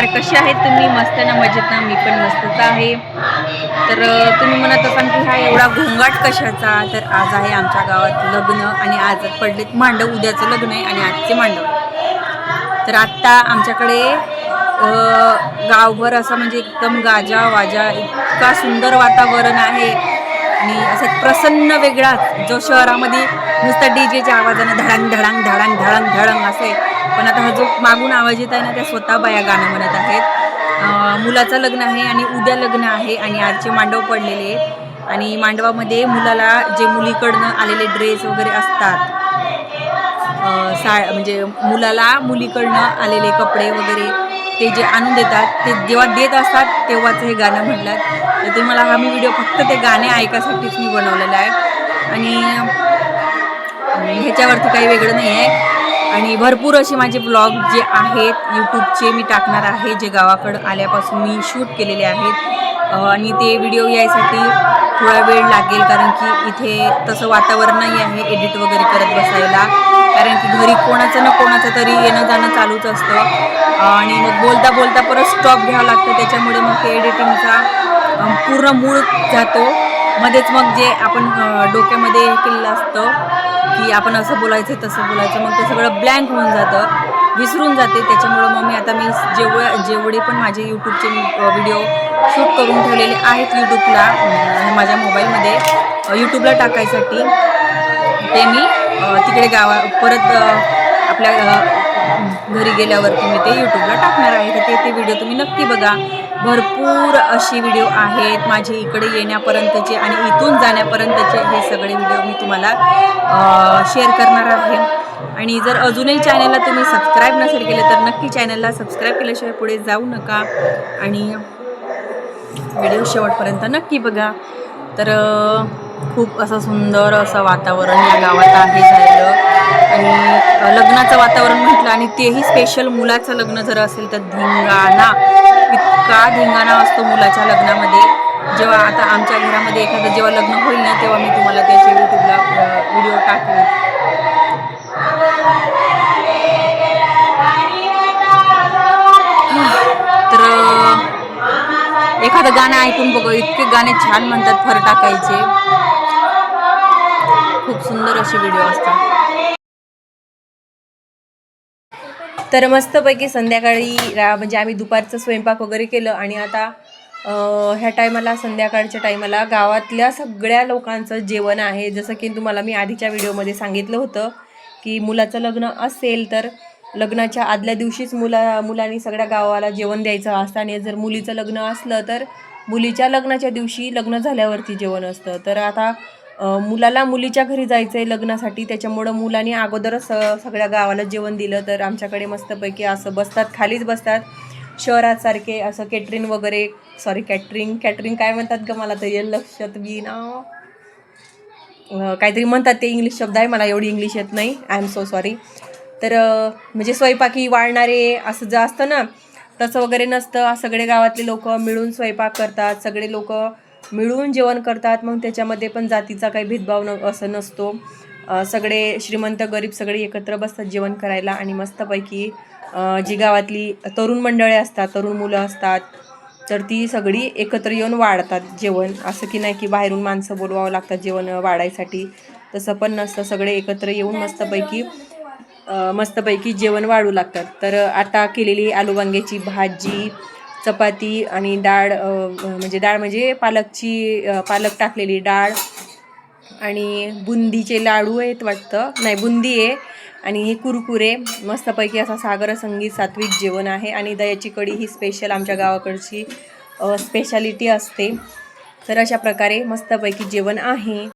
नमस्कार, कसे आहेत तुम्ही? मस्त ना, मजेत ना? मी पण मस्तच आहे. तर तुम्ही म्हणत असाल की हा एवढा घोंगाट कशाचा? तर आज आहे आमच्या गावात लग्न आणि आज पडलेत मांडव. उद्याचं लग्न आहे आणि आजचे मांडव. तर आत्ता आमच्याकडे गावभर असं म्हणजे एकदम गाजा वाजा, इतका सुंदर वातावरण आहे आणि असं प्रसन्न वेगळाच जो शहरामध्ये नुसतं डीजेच्या आवाजानं धडांग धडांग धडांग धडांग धडांग असं आहे. पण आता हा जो मागून आवाज येत आहे ना, त्या स्वतः बाया गाणं म्हणत आहेत. मुलाचं लग्न आहे आणि उद्या लग्न आहे आणि आजचे मांडव पडलेले आहेत आणि मांडवामध्ये मुलाला जे मुलीकडनं आलेले ड्रेस वगैरे असतात, म्हणजे मुलाला मुलीकडनं आलेले कपडे वगैरे ते जे आणून देतात, ते जेव्हा देत असतात तेव्हाच हे गाणं म्हणतात. तर ते मला मी व्हिडिओ फक्त ते गाणे ऐकायसाठीच मी बनवलेला आहे आणि ह्याच्यावरती काही वेगळं नाही आहे. आणि भरपूर असे माझे ब्लॉग जे आहेत यूट्यूबचे मी टाकणार आहे, जे गावाकडं आल्यापासून मी शूट केलेले आहेत आणि ते व्हिडिओ यायसाठी थोडा वेळ लागेल, कारण की इथे तसं वातावरण नाही आहे एडिट वगैरे करत बसायला, कारण की घरी कोणाचं ना कोणाचं तरी येणं जाणं चालूच असतं आणि मग बोलता बोलता परत स्टॉप घ्यावं लागतं. त्याच्यामुळे मग ते एडिटिंगचा पूर्ण मूळ जातो मध्येच. मग जे आपण डोक्यामध्ये हे केलेलं असतं की आपण असं बोलायचं तसं बोलायचं, मग ते सगळं ब्लँक होऊन जातं, विसरून जाते. त्याच्यामुळं मग मी जेवढे पण माझे यूट्यूबचे व्हिडिओ शूट करून ठेवलेले आहेत यूट्यूबला, माझ्या मोबाईलमध्ये यूट्यूबला टाकायसाठी, ते मी तिकडे परत आपल्या घरी गेल्यावरती मी ते यूट्यूबला टाकणार आहे. तर ते व्हिडिओ तुम्ही नक्की बघा. भरपूर अशी व्हिडिओ आहेत माझे इकडे येण्यापर्यंतचे आणि इथून जाण्यापर्यंतचे, हे सगळे व्हिडिओ मी तुम्हाला शेअर करणार आहे. आणि जर अजूनही चॅनलला तुम्ही सबस्क्राईब नसेल केले तर नक्की चॅनलला सबस्क्राईब केल्याशिवाय पुढे जाऊ नका आणि व्हिडिओ शेवटपर्यंत नक्की बघा. तर खूप असं सुंदर असं वातावरण या गावात आहे झालेलं आणि लग्नाचं वातावरण म्हटलं आणि तेही स्पेशल मुलाचं लग्न जर असेल तर धिंगाणा, इतका धिंगाणा असतो मुलाच्या लग्नामध्ये. जेव्हा आता आमच्या घरामध्ये एखादं जेव्हा लग्न होईल ना, तेव्हा मी तुम्हाला त्याचे यूट्यूबला व्हिडिओ टाकेन. तर एखादं गाणं ऐकून बघा, इतके गाणे छान म्हणतात फर टाकायचे, खूप सुंदर असे व्हिडिओ असतात. तर मस्तपैकी संध्याकाळी म्हणजे आम्ही दुपारचं स्वयंपाक वगैरे केलं आणि आता ह्या टायमाला, संध्याकाळच्या टायमाला गावातल्या सगळ्या लोकांचं जेवण आहे. जसं की तुम्हाला मी आधीच्या व्हिडिओमध्ये सांगितलं होतं की मुलाचं लग्न असेल तर लग्नाच्या आदल्या दिवशीच मुलांनी सगळ्या गावाला जेवण द्यायचं असतं आणि जर मुलीचं लग्न असलं तर मुलीच्या लग्नाच्या दिवशी, लग्न झाल्यावरती जेवण असतं. तर आता मुलाला मुलीच्या घरी जायचं आहे लग्नासाठी, त्याच्यामुळं मुलांनी अगोदरच सगळ्या गावाला जेवण दिलं. तर आमच्याकडे मस्तपैकी असं बसतात, खालीच बसतात, शहरासारखे असं कॅटरिंग काय म्हणतात ग, मला तर येईल लक्षात बी ना, काहीतरी म्हणतात, ते इंग्लिश शब्द आहे, मला एवढी इंग्लिश येत नाही, आय एम सो सॉरी. तर म्हणजे स्वयंपाकी वाढणारे असं जे असतं ना, तसं वगैरे नसतं. सगळे गावातले लोक मिळून स्वयंपाक करतात, सगळे लोक मिळून जेवण करतात. मग त्याच्यामध्ये पण जातीचा काही भेदभाव असं नसतो. सगळे श्रीमंत गरीब सगळे एकत्र बसतात जेवण करायला आणि मस्तपैकी जी गावातली तरुण मंडळी असतात, तरुण मुलं असतात, तर ती सगळी एकत्र येऊन वाढतात जेवण. असं की नाही की बाहेरून माणसं बोलवावं लागतात जेवण वाढायसाठी, तसं पण नसतं. सगळे एकत्र येऊन मस्तपैकी जेवण वाढू लागतात. तर आता केलेली आलू वांग्याची भाजी, चपाती आणि डाळ, म्हणजे पालक टाकलेली डाळ आणि बुंदीचे लाडू आहेत वाटतं, नाही बुंदी आहे, आणि हे कुरकुरे. मस्तपैकी असा सागर संगीत सात्विक जेवण आहे आणि दह्याची कढी ही स्पेशल आमच्या गावाकडची स्पेशालिटी असते. तर अशा प्रकारे मस्तपैकी जेवण आहे.